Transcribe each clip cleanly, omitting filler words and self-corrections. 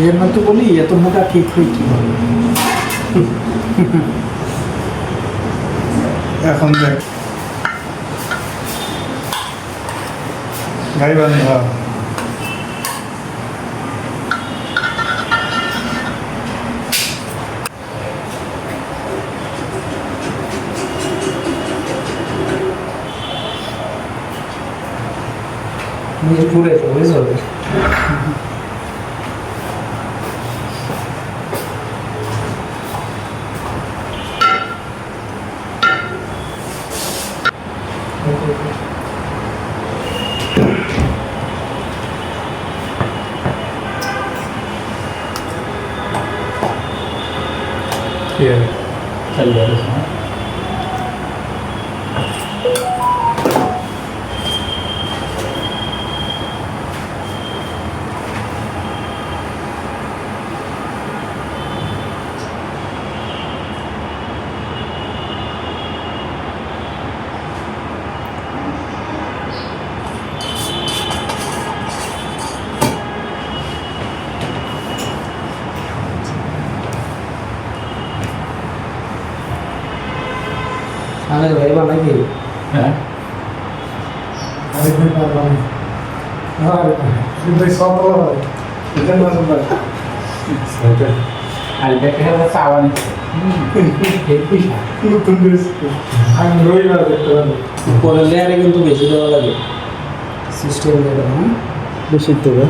এই জন্য তো বলি এত মোটা ঠিক হই কীভাবে। এখন দেখ গাইবান্ধা মিরপুরে তো হয়ে যাবে। चल गया उसमें আরে ভাই বানাই हाँ আরেকদিন পারলাম আর কিন্তু সফল হয় এটা না সম্ভব अलबेट है वो सावन एक भी নতুন রেসিপি আমি রইবার দেখতে পারি পরে লেয়ারে কিন্তু বেশি দেওয়া লাগে সিস্টেম যেটা হ্যাঁ বেশি দেবে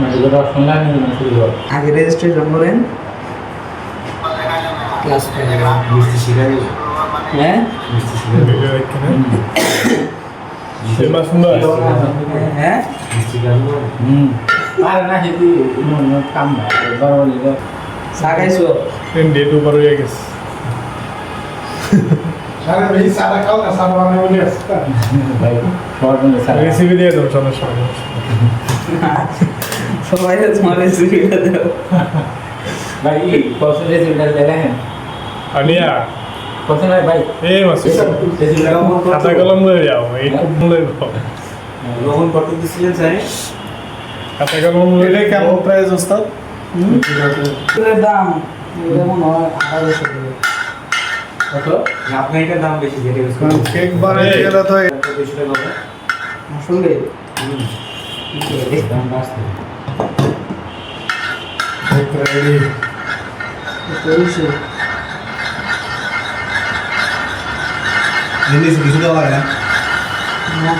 मेरे को तो सुनना नहीं है शुरू हो আগে রেজিস্ট্রেশন করেন ক্লাস मिस्टर शिकारी হ্যাঁ मिस्टर शिकारी সিনেমা সুন্দর হ্যাঁ मिस्टर शिकारी अरे ना हेती नो काम है बराबर ले সাগাইছো ট্রেন ডেট ওভার হয়ে গেছে সারা ভাই সারা খাও না সারা বানাই বলে আসছে भाई बहुत बड़े सारे রেসিপি দিয়ে দাও সমস্যা নেই সবাই তোমার রেসিপি দাও भाई कौन से रेसिपी ले रहे हैं আনিয়া कौन से भाई এই মাসি रेसिपी लगाओ খাতা কলম লয়ে যাও এই লয়ে যাও लोगों को तो दिसिलेन है খাতা কলম লইলে কেমন প্রাইস ওস্তাদ এর দাম এটা মনে হয় 1800 টাকা कत आपका इनका दाम बेশি যেটা ইউজ কারণ কেক বানাইতে গেলে তো বেশি টাকা হবে আসলে দাম বাড়ছে রেডি কইছে জিনিস কিছু দেওয়া লাগে না না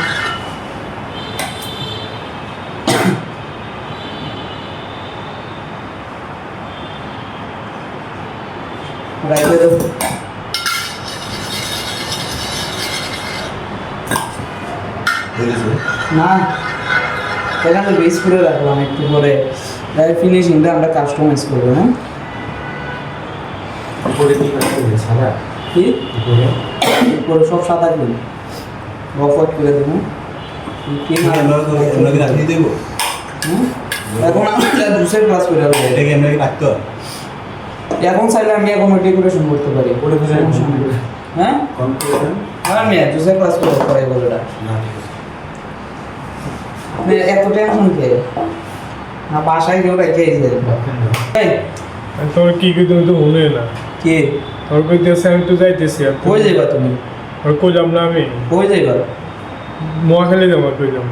রাইতে দাও বুঝেছো না এখানে বেস করে রাখলাম একটু পরে ফিনিশিংটা আমরা কাস্টমাইজ করবো হ্যাঁ উপরে কি করতে সাদা কি উপরে উপরে সব সাদা কিন অফ হোয়াইট করে দেবো কি আমরা কি রাখতে দেবো এখন আমরা জুসের ক্লাস করে রাখবো এটা কি আমরা কি রাখতে হবে এখন চাইলে আমি এখন ডেকোরেশন করতে পারি Decoration হ্যাঁ কনফিউশন আমি জুসের ক্লাস করে পড়াই বলেটা না আপনি এত টেনশন কে না বাসায় কেউ রেখে এই তোর কি কই তুমি তো মনে না কে তোর কইতেছে আমি তো যাইতেছি আর কই যাইবা তুমি আর কই যাব না আমি কই যাইবা মোয়াখালী যাবো আর কই যাব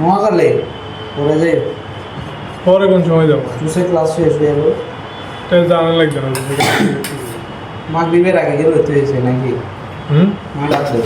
মহাকালে পড়ে যাই পরে কোন সময় যাবো জুসের ক্লাস শেষ হয়ে গেল তাহলে জানা লাগবে না মাগরিবের আগে গেলে তো হয়েছে নাকি হুম মাগ আছে